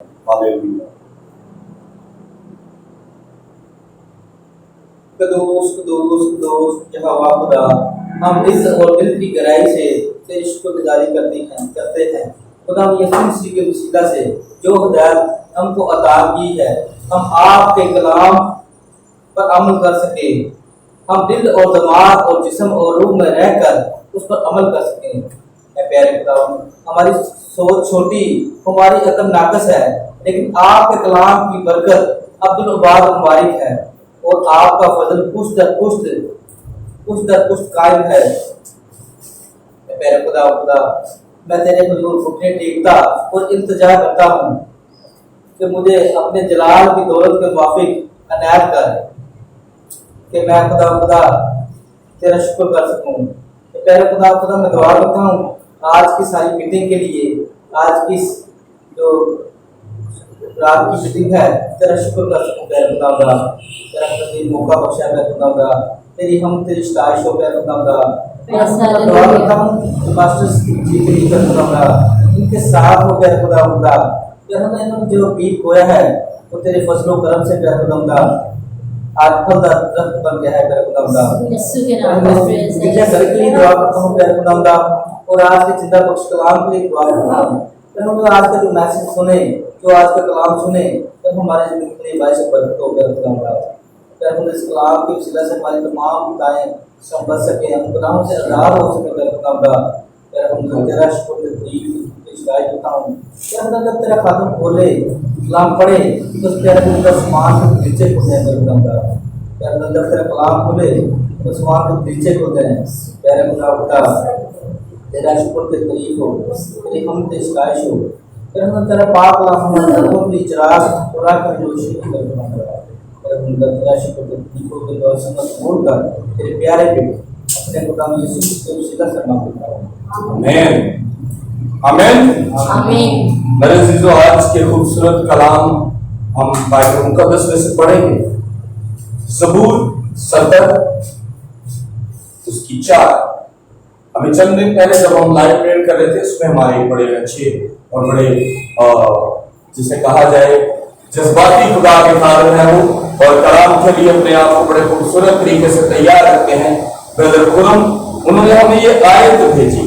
Hallelujah. कदोस कदोस कदोस यहोवा खुदा, हम दिल और दिल की गहराई से तेरी शुक्रगुजारी करते हैं खुदा, यीशु मसीह के वसीला से जो हिदायत हमको अता की है, हम आपके कलाम पर अमल कर सके, हम दिल और दिमाग और जिस्म और रूह में रहकर उस पर अमल कर सकें। प्यारे खुदा, हमारी सोच छोटी, हमारी अकल नाकस है, लेकिन आपके कलाम की बरकत अब्दुल उबाद मुबारक है और आपका फजल पुष्ट दर पुष्ट कायम है। मेरे खुदा, मैं तेरे हुजूर घुटने टेकता और इल्तिजा करता हूँ कि मुझे अपने जलाल की दौलत के मुवाफिक अनायत कर, कि मैं खुदा तेरा शुक्र कर सकूँ। मेरे खुदा, मैं दुआ करता हूँ आज की सारी मीटिंग के लिए, आज की जो रात की मीटिंग है, तेरा शुक्र कर सकूं मेरे खुदा, तेरा कभी मौका बख्शा मेरे खुदा, तेरी हम तेरी सताइश हो मेरे खुदा। दुआ करता हूं मास्टर्स जी के लिए खुदा, इनके साथ हो मेरे खुदा, इन्होंने जो बीत बोया है वो तेरे फजलो करम से मेरे खुदा आज फलदार दरख्त बन गया है मेरे खुदा। यीशु के नाम में प्रेज़ है। घर के लिए दुआ करता हूं मेरे खुदा, और आज के जिंदा बख्श कलाम के लिए दुआ करता हूं। आज का जो मैसेज सुने, जो आज का कलाम सुने, तब हमारे जिंदगी के लिए बायस बरकत हो मेरे खुदा। इस कलाम के वसीला से हमारी तमाम दुआएं संभल सके, हम गुनाहों से आज़ाद हो सके मेरे खुदा। तेरा शुक्र करता हूँ, जब तेरा खातम खोले कलाम पढ़े तो तेरा आसमान को नीचे हो जाए मेरे खुदा। जब तेरा कलाम खोले तो आसमान को नीचे हो जाए प्यारे खुदा। तेरा शुक्र के करीब हो, तेरी हम ते शिकायत हो, तेरा पाक कलाम हमारे दिलों की चिराग पूरा कर रोशनी कर तेरा शुक्र के करीब हो के और समझ बोलकर तेरे प्यारे बेटे अपने खुदा यीशु के वसीला से मांगता हूँ, आमीन आमीन आमीन। मेरे अजीजों, आज के खूबसूरत कलाम हम बाइबल मुकद्दस में से पढ़ेंगे। ज़बूर 70 उसकी 4। अभी चंद दिन पहले जब हम लाइव प्रेयर कर रहे थे, उसमें हमारे बड़े अच्छे और बड़े जिसे कहा जाए जज्बाती खुदा के खादिम है वो, और कलाम के लिए अपने आप को बड़े खूबसूरत तरीके से तैयार रखते हैं ब्रदर खुरम। उन्होंने हमें ये आयत भेजी,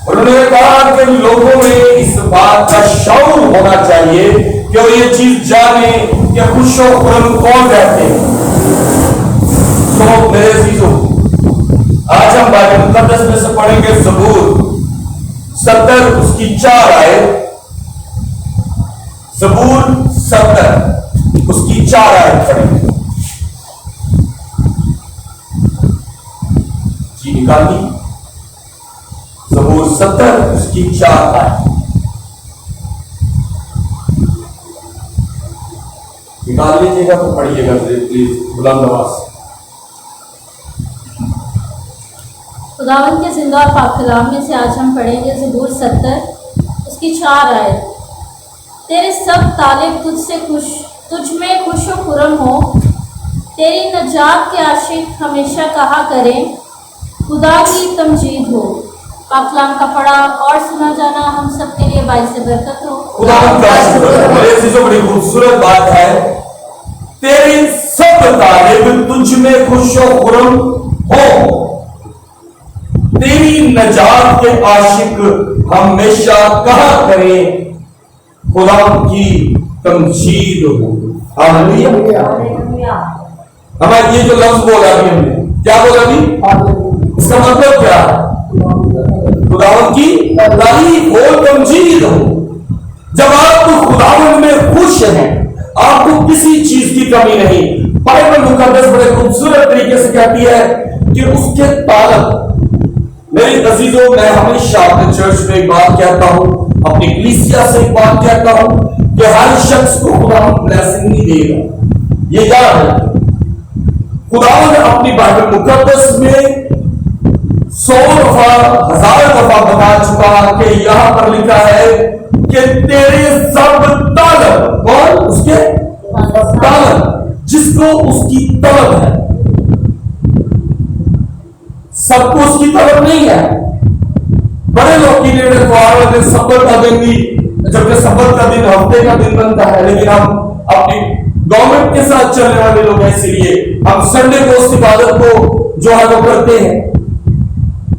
उन्होंने कहा कि लोगों में इस बात का शऊर होना चाहिए कि वो ये चीज जाने कि खुशो खुरम कौन रहते हैं। तो मेरे अजीजों, आज हम बाइबल मुकद्दस में से पढ़ेंगे ज़बूर 70 उसकी 4 आयत। ज़बूर 70 उसकी 4 आयत पढ़ेंगे। जी निकाली। ज़बूर 70 उसकी 4 आयत निकाल लीजिएगा तो पढ़िएगा प्लीज बुलंद आवाज से। खुदावंद के जिंदा और पाक कलाम में से आज हम पढ़ेंगे ज़बूर 70 उसकी 4 आयत। तेरे सब तालिब तुझ में खुश व खुर्रम हो, तेरी नजात के आशिक हमेशा कहा करें खुदा की तमजीद हो। पाक कलाम का पढ़ा और सुना जाना हम सब के लिए बाइस बरकत हो। खुदा का शुक्र है। मेरे अजीजों, बड़ी खूबसूरत बात है, तेरी सब तालिब तुझ में खुश व खुर्रम हो, तेरी नजात के आशिक हमेशा कहा करें खुदा की तमजीद हो। हालेलुया। हमारे ये जो लफ्ज बोला अभी हमने, क्या बोला अभी, इसका मतलब क्या, खुदावंद की तारीफ हो, तमजीद हो। जब आप खुदावंद में खुश हैं, आपको किसी चीज की कमी नहीं। बाइबल मुकद्दस बड़े खूबसूरत तरीके से कहती है कि उसके तालब। मेरे अजीजों, मैं हमेशा अपने चर्च में एक बात कहता हूं, अपनी कलीसिया से एक बात कहता हूं कि हर शख्स को खुदावंद ब्लेसिंग नहीं देगा। ये याद है, खुदावंद अपनी बाइबल मुकद्दस में 100 दफा 1000 दफा बता चुका कि यहां पर लिखा है कि तेरे सब तालब, और उसके तालब, जिसको उसकी तलब है। सबको उसकी तलब नहीं है। बड़े लोग की सबर का देंगी जबकि सब्त का दिन हफ्ते का दिन बनता है, लेकिन हम अपनी गवर्नमेंट के साथ चलने वाले लोग हैं, इसलिए हम संडे को उस इबादत को जो है वो करते हैं।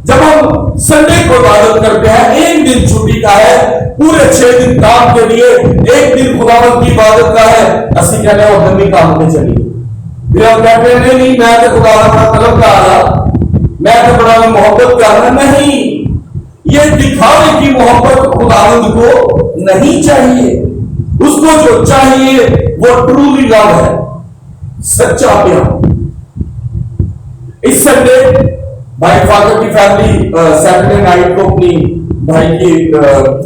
जब हम संडे को इबादत करते हैं, एक दिन छुट्टी का है, पूरे 6 दिन काम के लिए, एक दिन खुदावंद की इबादत का है, असि कहने और धर्मी काम में चलिए। फिर हम कहते हैं नहीं मैं तो खुदावंद का तलब कर रहा, मैं तो बड़ा मोहब्बत कर रहा। नहीं, ये दिखावे की मोहब्बत खुदावंद को नहीं चाहिए। उसको जो चाहिए वो ट्रूली लव है, सच्चा प्यार। इस संडे भाई फादर की फैमिली सैटरडे नाइट को अपनी भाई की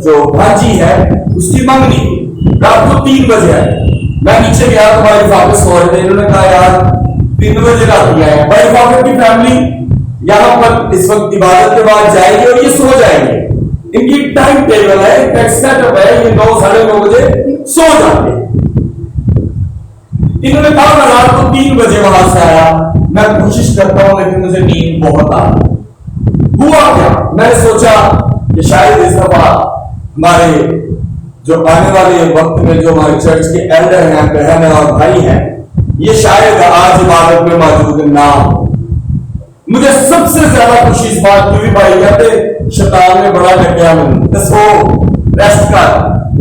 जो भांजी है उसकी मंगनी रात को 3 बजे है। मैं नीचे गया तो भाई फादर सो रहे थे, इन्होंने कहा यार 3 बजे रात गया है। भाई फादर की फैमिली यहाँ पर इस वक्त इबादत के बाद जाएगी और ये सो जाएंगे। इनकी टाइम टेबल है, सेटअप है, ये 9 साढ़े 9 बजे सो जाते हैं। इन्होंने कहा मैं रात को 3 बजे वहां से आया, मैं कोशिश करता हूं लेकिन मुझे नींद बहुत आ रही। हुआ क्या, मैंने सोचा कि शायद इस दफा हमारे जो आने वाले वक्त में जो हमारे चर्च के एल्डर हैं, बहन और भाई हैं, ये शायद आज इबादत में मौजूद ना हो। मुझे सबसे ज्यादा खुशी इस बात की भी, भाई कहते शैतान में बड़ा लग मुझे, सो रेस्ट कर।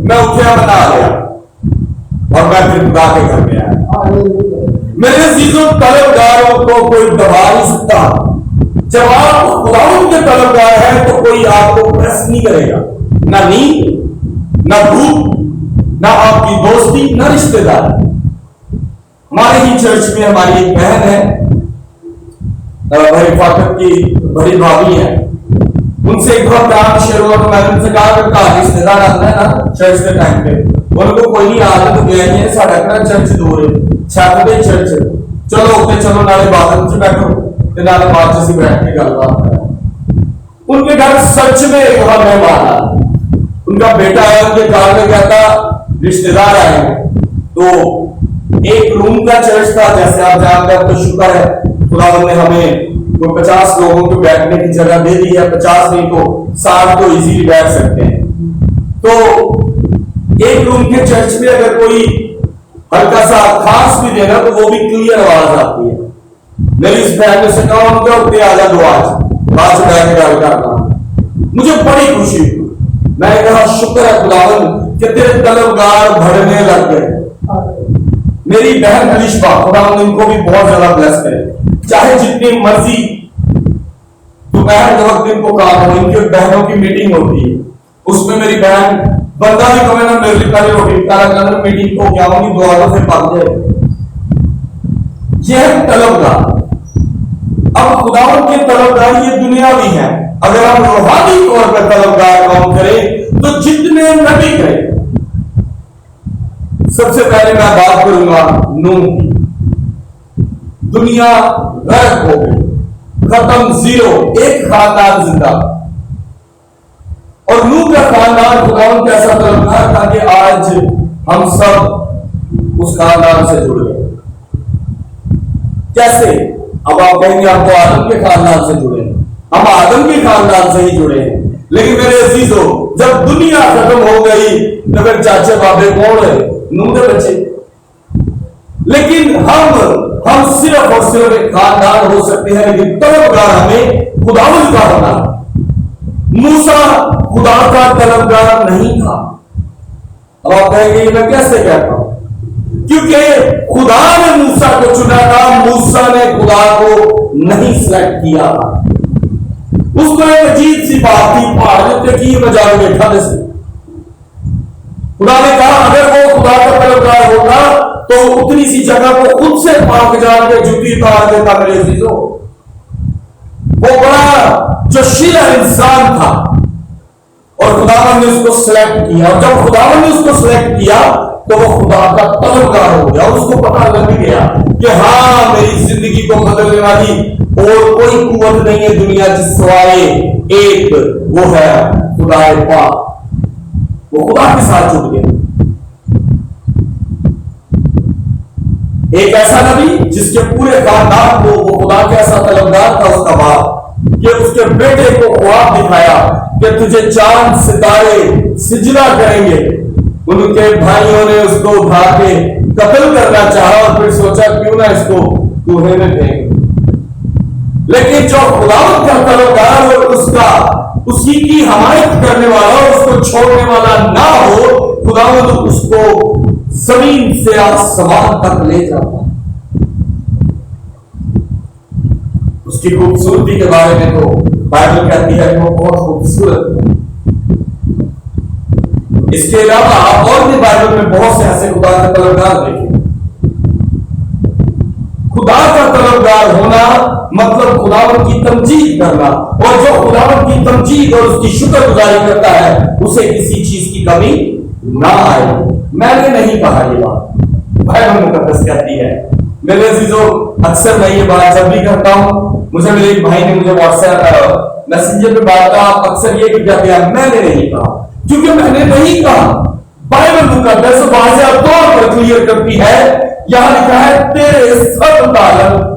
मैं उठा बना लिया और मैं फिर खुदा के घर में आया। मेरे अजीजों, तलबगारों को कोई दबा नहीं सकता। जब आप खुदावंद के तलबगार हैं तो कोई आपको प्रेस नहीं करेगा, ना नींद, ना भूख, ना आपकी दोस्ती, ना रिश्तेदार। हमारे ही चर्च में हमारी एक बहन है, भाई फाटक की बड़ी भाभी है, उनसे एक बार काम शेयर हुआ तो मैंने उनसे कहा कि रिश्तेदार आता है ना चर्च के टाइम पे, उनको कोई नहीं आता तो गया नहीं है, साढ़ा अपना चर्च दूर है, सैटरडे चर्च, चलो उठे चलो नाले बात से बैठो ते नाले बात से बैठ के गलबात करें। उनके घर सच में एक बार मेहमान आया, उनका बेटा है, उनके घर में क्या था रिश्तेदार आए, तो एक रूम का चर्च था, जैसे आप जानते हैं। तो शुक्र है खुदावंद ने हमें तो 50 लोगों को बैठने की जगह दे दी है, 50 नहीं तो 60 तो इजीली बैठ सकते हैं। तो एक रूम के चर्च में अगर कोई हल्का सा खास भी देना तो वो भी क्लियर आवाज आती है। मेरी इस बहन से कहा उनका उठते आ जा दो आज बैठ के गल करना, मुझे बड़ी खुशी हुई। मैंने कहा शुक्र है खुदावंद कि तेरे तलबगार बढ़ने लग गए। मेरी बहन अलिशबा, खुदावंद इनको भी बहुत ज्यादा ब्लेस करे, चाहे जितनी मर्जी दोपहर के वक्त इनको काम हो, इनकी बहनों की मीटिंग होती है, उसमें मेरी बहन बंदा भी कमे ना मेरे लिए पहले रोटी का मीटिंग को क्या होगी, दुआ से पढ़ दे। यह तलबगार। अब खुदावंद के तलबगार ये दुनिया भी है। अगर हम रूहानी तौर पर तलबगार काम करें तो जितने नबी करें, सबसे पहले मैं बात करूंगा नूह की। दुनिया गर्क हो गई, खत्म, जीरो, एक खानदान जिंदा। और नूह का खानदान खुदावंद कैसा तलबगार था कि आज हम सब उस खानदान से जुड़ गए। कैसे? अब आप कहेंगे हम तो आदम के खानदान से जुड़े हैं, हम आदम के खानदान से ही जुड़े हैं, लेकिन मेरे अजीजों जब दुनिया खत्म हो गई तो फिर चाचे बाबे कौन है? नूह के बच्चे। लेकिन हम सिर्फ और सिर्फ एक खानदान हो सकते हैं, लेकिन तलबगार हमें खुदावंद का होना। मूसा खुदा का तलबगार नहीं था। अब आप कहेंगे मैं कैसे कहता हूं? क्योंकि खुदा ने मूसा को चुना था, मूसा ने खुदा को नहीं सिलेक्ट किया था। उसको एक अजीब सी बात थी, पहाड़ की बजा बैठा से खुदा ने कहा अगर वो खुदा का तलबगार होता तो उतनी सी जगह को खुद से पाक जाके जूती उतार देता। मेरे अजीजों, वो बड़ा जोशीला इंसान था और खुदावंद ने उसको सिलेक्ट किया। और जब खुदावंद ने उसको सिलेक्ट किया तो वो खुदा का तलबगार हो गया। उसको पता लग गया कि हाँ, मेरी जिंदगी को बदलने वाली और कोई कुव्वत नहीं है दुनिया जिसवाए एक, वो है खुदा पाक। वो खुदा के साथ जुड़ गया। एक ऐसा नबी जिसके पूरे खानदान को वो खुदा के ऐसा तलबगार था उसका बाप, कि उसके बेटे को ख्वाब दिखाया कि तुझे चांद सितारे सिजदा करेंगे ان کے بھائیوں نے اس کو اٹھا کے قتل کرنا چاہا اور پھر سوچا کیوں نہ اس کو کوہے میں پھینک، لیکن جو خداوند کا طلبگار اور اسی کی حمایت کرنے والا اور اس کو چھوڑنے والا نہ ہو، خداوند اس کو زمین سے آسمان تک لے جاتا۔ اس کی خوبصورتی کے بارے میں تو بائبل کہتی ہے کہ وہ بہت خوبصورت ہے۔ اس کے علاوہ آپ اور بھی بائبل میں بہت سے ایسے خدا کے طلبگار دیکھیں۔ خدا کا طلبگار ہونا مطلب خداوند کی تمجید کرنا، اور جو خداوند کی تمجید اور اس کی شکر گزاری کرتا ہے اسے کسی چیز کی کمی نہ آئے۔ میں نے نہیں کہا یہ بات، بائبل مقدس کہتی ہے۔ میرے عزیزو، اکثر میں یہ بات جب بھی کرتا ہوں، مجھے میرے ایک بھائی نے مجھے واٹس ایپ میسنجر پہ بات کہا، اکثر یہ کہتے ہیں میں نے نہیں کہا، کیونکہ میں نے نہیں کہا۔ بائبل مقدس واضح طور پر کلیئر کرتی ہے، یہاں لکھا ہے تیرے سب تعلق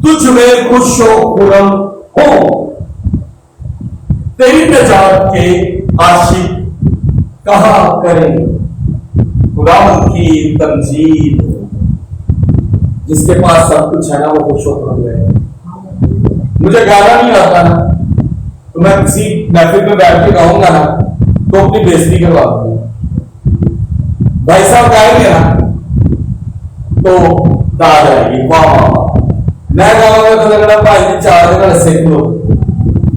تجھ میں خوش و خرم ہو، تیری نجات کے عاشق کہا کریں خداوند کی تمجید۔ جس کے پاس سب کچھ ہے نا وہ خوش و خرم ہے۔ مجھے گانا نہیں آتا نا تو میں کسی محفل میں بیٹھ کے گاؤں گا نا تو اپنی بےزتی کروا دوں گا۔ بھائی صاحب گائیں گے نا تو داد آئے گی، واہ واہ واہ۔ میں گاؤں گا تو لگنا بھائی نے 4 دن سیکھ لو۔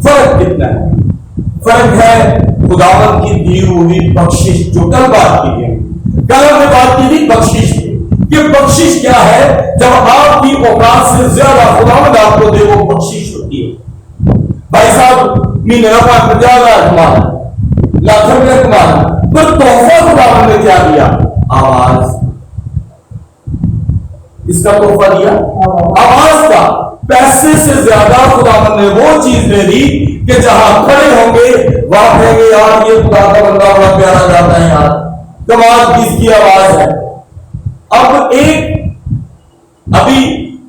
فرق کتنا ہے؟ فرق ہے خداوند کی دی ہوئی بخشش، جو کل بات کی گئی، کل ہم نے بات کی تھی بخشش کی کہ بخشش کیا ہے؟ جب آپ کی اوقات سے زیادہ خداوند آپ کو دے وہ بخشش ہوتی ہے۔ بھائی صاحب مہینے کا 50,000 کمانا، لاکھ روپے کمانا، پر تحفہ خداوند نے کیا دیا؟ آواز۔ اس کا تحفہ دیا آواز کا۔ پیسے سے زیادہ خداوند نے وہ چیز دے دی کہ جہاں کھڑے ہوں گے وہاں کہیں گے یار یہ خدا کا بندہ بڑا پیارا جاتا ہے، یار کمال کس کی آواز ہے۔ اب ایک ابھی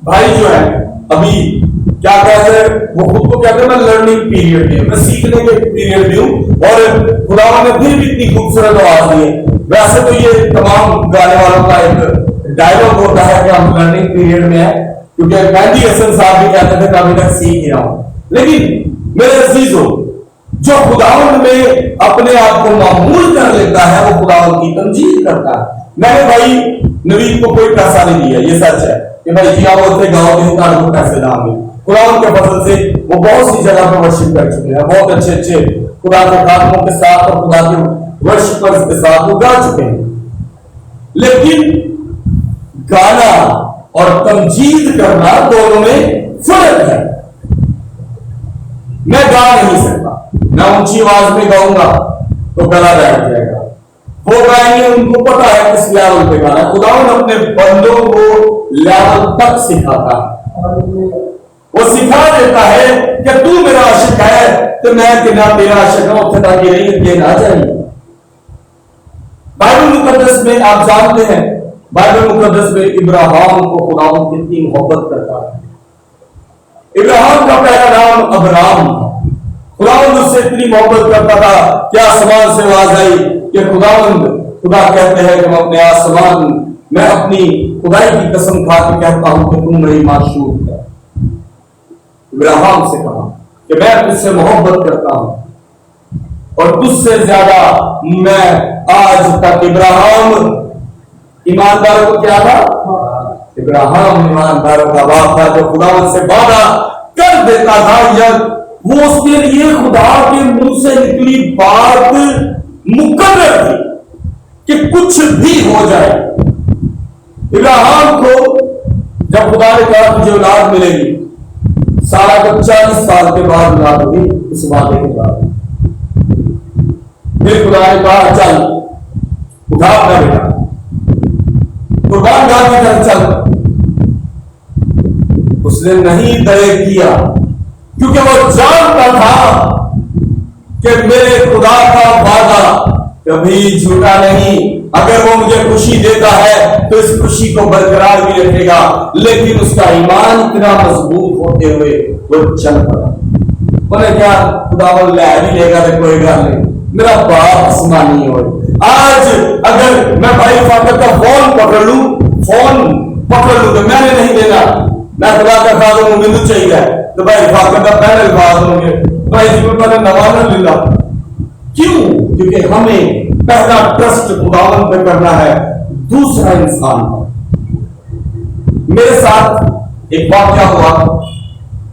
بھائی جو ہے ابھی کیا کہتے ہیں، وہ خود کو کہتے ہیں میں لرننگ پیریڈ میں، میں سیکھنے کے پیریڈ میں ہوں، اور خداوند نے پھر بھی اتنی خوبصورت آواز دی ہے۔ ویسے تو یہ تمام گانے والوں کا ایک ڈائلاگ ہوتا ہے کہ ہم لرننگ پیریڈ میں ہیں، کیونکہ مہندی حسن صاحب بھی کہتے تھے کہ ابھی تک سیکھ ہی رہا ہوں۔ لیکن میرے عزیزو، جو خداوند میں اپنے آپ کو معمول کر لیتا ہے وہ خداوند کی تمجید کرتا ہے۔ میں نے بھائی نوید کو کوئی پیسہ نہیں دیا، یہ سچ ہے کہ بھائی جی آپ ہوتے گاؤں کے انسان کو پیسے نہ ملے، خداوند کے فضل سے وہ بہت سی جگہ پر ورشپ کر چکے ہیں، بہت اچھے اچھے خدا کے خادموں کے ساتھ اور خدا کے ورشپرز کے ساتھ وہ گا چکے ہیں۔ لیکن گانا اور تمجید کرنا دونوں میں فرق ہے۔ میں گا نہیں سکتا، میں اونچی آواز میں گاؤں گا تو گلا بیٹھ جائے گا، وہ گائیں گے ان کو پتا ہے کس لیول پہ گانا۔ خداوند اپنے بندوں کو لیول تک سکھاتا ہے، وہ سکھا دیتا ہے کہ تو میرا عاشق ہے تو میں کنا تیرا عاشق ہوں، اتنا کی نہیں یہ نہ چاہیے۔ بائبل مقدس میں آپ جانتے ہیں، بائبل مقدس میں ابراہیم کو خداوند کتنی محبت کرتا ہے۔ ابراہیم کا پہلا نام ابرام تھا، خداوند اس سے اتنی محبت کرتا تھا کہ آسمان سے آواز آئی کہ خدا کہتے ہیں کہ میں اپنی خدائی کی قسم کھا کے کہتا ہوں کہ تم میری معشوق ہے۔ ابراہیم سے کہا کہ میں تجھ سے محبت کرتا ہوں اور تجھ سے زیادہ میں آج تک۔ ابراہیم ایمانداروں کو کیا تھا؟ ابراہیم ایمانداروں کا باپ تھا جو خداوند سے وعدہ کر دیتا تھا، یا وہ اس کے لیے خدا کے منہ سے نکلی بات مقرر تھی کہ کچھ بھی ہو جائے۔ ابراہیم کو جب خدا نے کہا تجھے اولاد ملے گی، سارا کو 40 سال کے بعد اولاد ہوگی اس وعدے کے بعد۔ پھر خدا نے کہا چل اٹھا اپنا بیٹا قربان گاہ کی طرف چل۔ اس نے نہیں دیر کیا کیونکہ وہ جانتا تھا کہ میرے خدا کا وعدہ کبھی جھوٹا نہیں۔ اگر وہ مجھے خوشی دیتا ہے تو اس خوشی کو برقرار بھی رکھے گا، لیکن اس کا ایمان اتنا مضبوط ہوتے ہوئے وہ چل پڑا۔ انہیں کیا خدا وہ لے بھی لے گا تو کوئی گل نہیں، میرا باپ آسمانی ہو. آج اگر میں بھائی فاطر کا فون پکڑ لوں تو میں نے نہیں دینا, میں خدا کا خادم ہوں, مجھے چاہیے تو بھائی فاطر کا پہلے الفاظ ہوں گے بھائی جی پر نواز للہ. کیوں؟ کیونکہ ہمیں پہلا ٹرسٹ خداوند پہ کرنا ہے, دوسرا انسان پر. میرے ساتھ ایک واقعہ ہوا,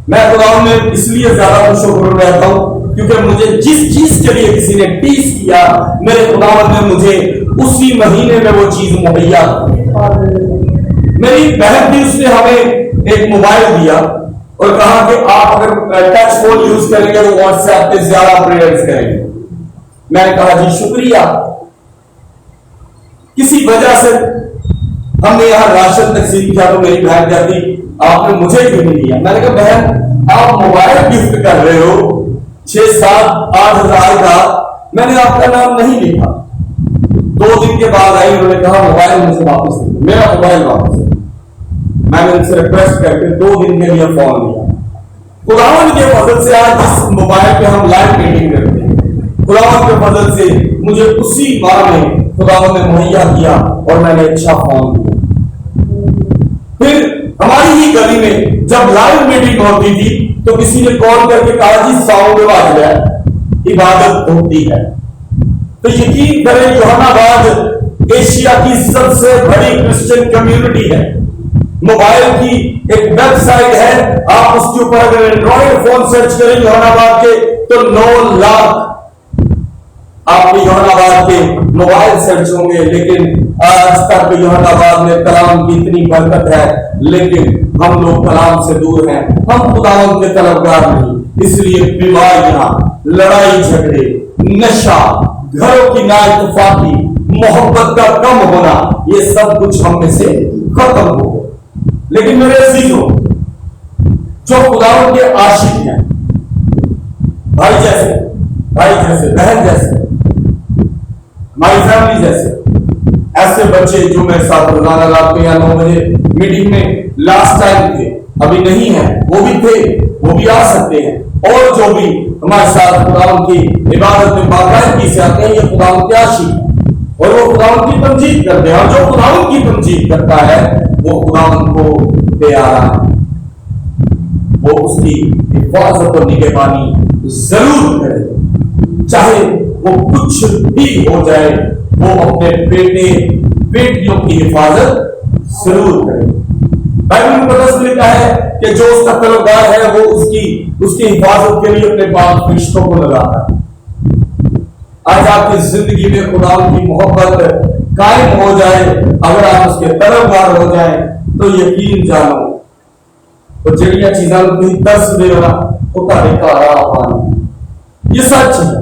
میں خداوند میں اس لیے زیادہ خوش و خرم رہتا ہوں کیونکہ مجھے جس چیز کے لیے کسی نے ٹیس کیا, میرے خداوند نے مجھے اسی مہینے میں وہ چیز مہیا کی. میری بہن بھی, اس نے ہمیں ایک موبائل دیا اور کہا کہ آپ اگر ٹچ فون یوز کریں گے تو واٹس ایپ پہ زیادہ پریئرز کریں گے. میں نے کہا جی شکریہ. کسی وجہ سے ہم نے یہاں راشن تقسیم کیا تو میری بہن کہتی آپ نے مجھے کیوں نہیں دیا. میں نے کہا بہن آپ موبائل گفٹ کر رہے ہو 6-7-8 ہزار کا, میں نے آپ کا نام نہیں لکھا. 2 دن کے بعد آئی, انہوں نے کہا موبائل مجھے واپس دے, میرا موبائل واپس دے. میں نے ان سے ریکویسٹ کر کے 2 دن کے لیے فون لیا. خداوند کے فضل سے آج جس موبائل پہ ہم لائیو میٹنگ کرتے ہیں, خداوند کے فضل سے مجھے اسی ماہ میں خداوند نے مہیا کیا اور میں نے اچھا فون لیا. پھر ہماری ہی گلی میں جب لائیو میٹنگ ہوتی تھی تو کسی نے کال کر کے کہا جی ساؤنڈ واج ہے, عبادت ہوتی ہے. تو یقین کریں یوحنا آباد ایشیا کی سب سے بڑی کرسچن کمیونٹی ہے. موبائل کی ایک ویب سائٹ ہے, آپ اس کے اوپر اگر اینڈرائڈ فون سرچ کریں یوحنا آباد کے تو 9 لاکھ آپ کے یوحنا آباد کے موبائل سرچ ہوں گے. لیکن آج تک یوحنا آباد میں کلام کی اتنی برکت ہے, لیکن ہم لوگ کلام سے دور ہیں, ہم خداوند کے طلبگار نہیں. اس لیے بیماریاں, لڑائی جھگڑے, نشہ, گھروں کی نااتفاقی, محبت کا کم ہونا, یہ سب کچھ ہم میں سے ختم ہو گیا. لیکن میرے عزیزوں, جو خداوند کے عاشق ہیں, بھائی جیسے, بہن جیسے, ہماری فیملی جیسے, ایسے بچے جو میرے ساتھ روزانہ رات کو یا 9 بجے میٹنگ میں لاسٹ ٹائم تھے, ابھی نہیں ہیں, وہ بھی تھے, وہ بھی آ سکتے ہیں. اور جو بھی ہمارے ساتھ خداوند کی عبادت میں باقاعدگی سے آتے ہیں, یہ خداوند کے عاشق ہیں اور وہ خداوند کی تمجید کرتے ہیں. اور جو خداوند کی تمجید کرتا ہے وہ خداوند کو پیارا ہے, وہ اس کی حفاظت اور نگہبانی ضرور کرے, چاہے وہ کچھ بھی ہو جائے, وہ اپنے بیٹے بیٹیوں کی حفاظت ضرور کرے. بائبل مقدس میں لکھا ہے کہ جو اس کا طلبگار ہے وہ اس کی حفاظت کے لیے اپنے پاک فرشتوں کو لگاتا ہے. آج آپ کی زندگی میں خدا کی محبت قائم ہو جائے, اگر آپ اس کے طلبگار ہو جائیں تو یقین جانو وہ جڑیاں چیزاں کوئی دس دے رہا وہ تارے کا پانی. یہ سچ ہے,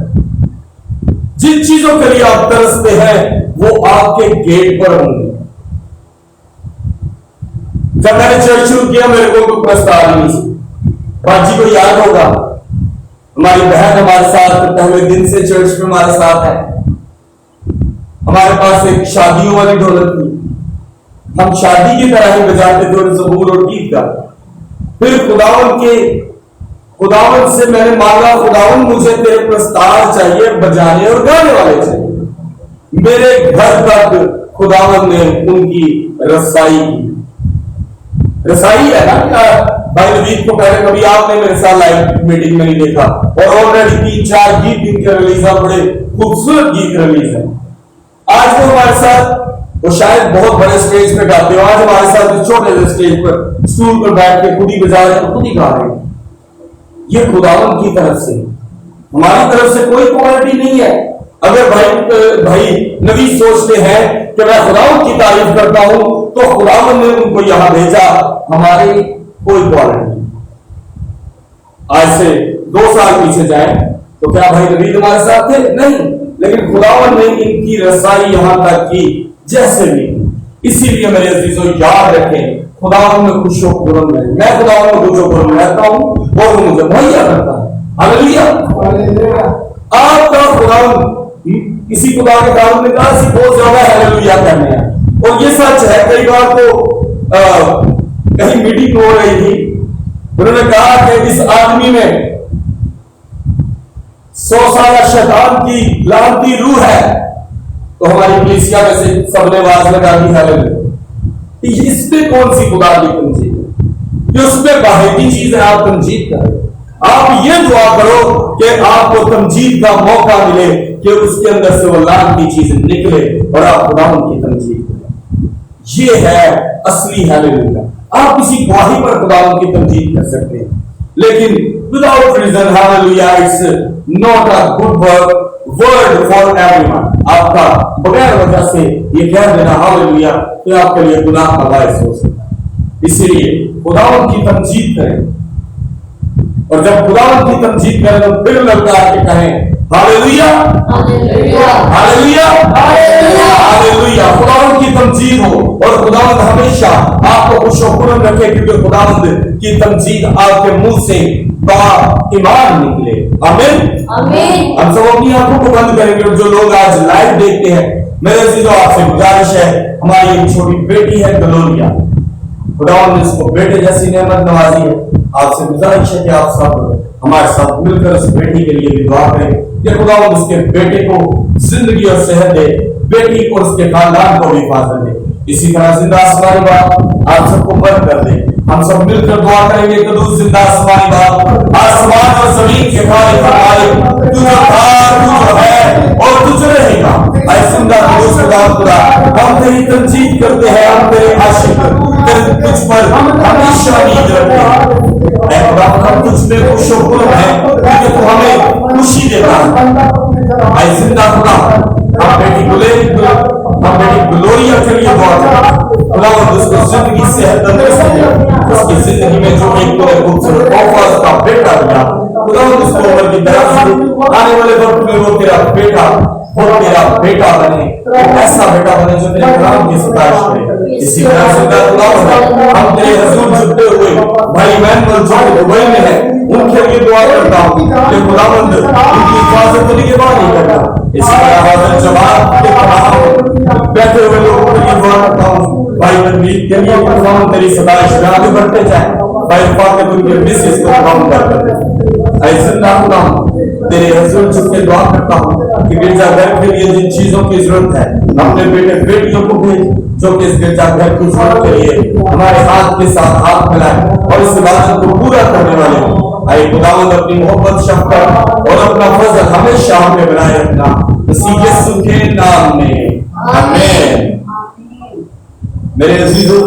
جن چیزوں کے لیے آپ ترستے ہیں وہ آپ کے گیٹ پر ہوں گے. جب میں نے چرچ شروع کیا میرے کو کوئی پرستار نہیں سی. باجی کو یاد ہوگا, ہماری بہن ہمارے ساتھ پہلے دن سے چرچ میں ہمارے ساتھ ہے. ہمارے پاس ایک شادیوں والی ڈھولک تھی, ہم شادی کی طرح ہی بجاتے تھے زبور اور گیت کا. پھر خداوند سے میں نے مانگا, خداوند مجھے تیرے پرستار چاہیے, بجانے اور گانے والے چاہیے. میرے گھر تک خداوند نے ان کی رسائی کی. رسائی ہے نا, بھائی نوید کو پہلے کبھی آپ نے میرے ساتھ لائیو میٹنگ میں نہیں دیکھا, اور آلریڈی 3-4 گیت ان کے ریلیز ہیں, بڑے خوبصورت گیت ریلیز ہیں. آج وہ ہمارے ساتھ, وہ شاید بہت بڑے سٹیج پہ گاتے ہو, آج ہمارے ساتھ چھوٹے سے سٹیج پر اسٹول پر بیٹھ کے خود ہی بجا رہے ہیں, خود ہی گا رہے ہیں. یہ خداوند کی طرف سے, ہماری طرف سے کوئی کوالٹی نہیں ہے. اگر بھائی نبی سوچتے ہیں کہ میں خداوند کی تعریف کرتا ہوں تو خداوند نے ان کو یہاں بھیجا, ہماری کوئی کوالٹی نہیں. آج سے 2 سال پیچھے جائیں تو کیا بھائی نبی ہمارے ساتھ تھے؟ نہیں, لیکن خداوند نے ان کی رسائی یہاں تک کی جیسے بھی. اسی لیے میرے عزیزوں یاد رکھیں, خداوند میں خوش و خرم ہے, میں خداوند میں خوش و خرم رہتا ہوں, وہ مجھے مہیا کرتا ہے. ہاللیلویا. آپ کا خداوند کسی خدا کے خداوند نے کہا سی بہت زیادہ ہاللیلویا کرنے ہیں. اور یہ سچ ہے, کئی بار تو کہیں میٹنگ ہو رہی تھی, انہوں نے کہا کہ اس آدمی میں 100 साल शैतान की लानती रूह है, तो हमारी कलीसिया में से सबने आवाज लगा दी हालेलुया। इस पे कौन सी खुदा की तंजीद है? ये उस पे बाहरी चीज है, आप तंजीद करें। आप ये दुआ करो कि आपको तमजीद का मौका मिले, कि उसके अंदर से वो लान की चीज निकले और आप खुदा की तमजीद करें। ये है असली हालेलुया। आप किसी गवाही पर खुदा की तमजीद कर सकते हैं, लेकिन without reason hallelujah it's not a good word for everyone. आपका बगैर वजह से ये कह देना हालेलुया तो आपके लिए गुनाह का बायस हो सकता है। इसीलिए खुदा की तमजीद करें, और जब खुदा की तमजीद करें तो फिर लगता है कि कहें हालेलुया हालेलुया हालेलुया हालेलुया। खुदावंद की तमजीद हो और खुदावंद हमेशा आपको खुशखुरम रखे, क्योंकि खुदावंद की तमजीद आपके मुंह से ईमान निकले। आमीन आमीन। हम सब अपनी आंखों को बंद करेंगे, और जो लोग आज लाइव देखते हैं, मेरे अजीजों आपसे गुजारिश है, हमारी एक छोटी बेटी है गलोरिया, खुदावंद ने इसको बेटे जैसी नेमत नवाजी है। आपसे गुजारिश है कि आप सब हमारे साथ मिलकर उस बेटी के लिए भी दुआ करें कि खुदावंद उसके बेटे को जिंदगी और सेहत दे, बेटी और उसके खानदान को भी हिफाजत दे। इसी तरह जिंदा आसमानी बाप आप सबको बंद कर दे। हम सब मिलकर दुआ करेंगे कि तू जिंदा आसमानी बाप, आसमान और जमीन के खालिक हमारे, तू जो था, तू जो है और तू जो रहेगा, ऐ जिंदा खुदा, हम तेरी तमजीद करते हैं, हम तेरे आशिक, तुझ पर हमेशा नींद रखते हैं। ऐ खुदा, हम तुझ में खुशखुरम हैं, क्योंकि तू हमें खुशी देता है। ऐ जिंदा खुदा, हम बेटी ग्लोरिया के लिए दुआ करें, खुदा उसको जिंदगी सेहत तंदुरुस्ती दे, उसकी जिंदगी में जो एक तो खूबसूरत तोहफा उसका बेटा दिया, खुदा उसको उम्र की दराज़ी दे, आने वाले वक्त में वो तेरा बेटा बने, ऐसा बेटा बने जो तेरे कलाम की सताइश करे। इसी तरह से हम तेरे हुजूर झुकते हुए भाई मैनुअल जो दुबई में है, उनके लिए दुआ करता हूँ कि खुदावंद उनकी हिफाजत को निगहबानी करना। इसी तरह हाज़िर जमात के तमाम बैठे हुए लोगों के लिए दुआ करता हूँ, भाई तनवीर के लिए खुदावंद तेरी सताइश में आगे बढ़ते जाए, भाई फातिह उनके मिसेस को खुदावंद कर ऐ जिंदा खुदा तेरे हुजूर झुक के दुआ करता हूँ कि गिरजाघर के लिए जिन चीजों की जरूरत है, अपने बेटे बेटियों को भेज जो कि इस गिरजाघर की जरूरत के लिए हमारे हाथ के साथ हाथ मिलाए और इस इबादत को पूरा करने वाले हों। ऐ खुदावंद अपनी मोहब्बत, शफ़क़त और अपना फजल हमेशा हम पे बनाए रखना, मसीह यीशु के नाम में आमीन। मेरे अजीजों,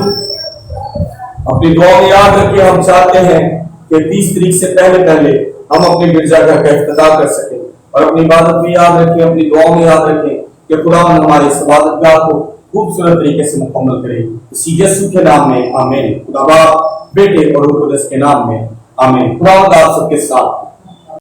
अपनी दुआ में याद रखिए, हम चाहते हैं कि 30 तारीख से पहले हम अपने गिरजाघर का इफ्तिताह कर सकें, और अपनी इबादत भी याद रखें, अपनी दुआ में याद रखें कि खुदावंद हमारी इस इबादतगाह को खूबसूरत तरीके से मुकम्मल करे। इसी यीशु के नाम में आमीन। खुदा बाप, बेटे और रूह कुद्दस के नाम में आमीन। खुदावंद आप सबके साथ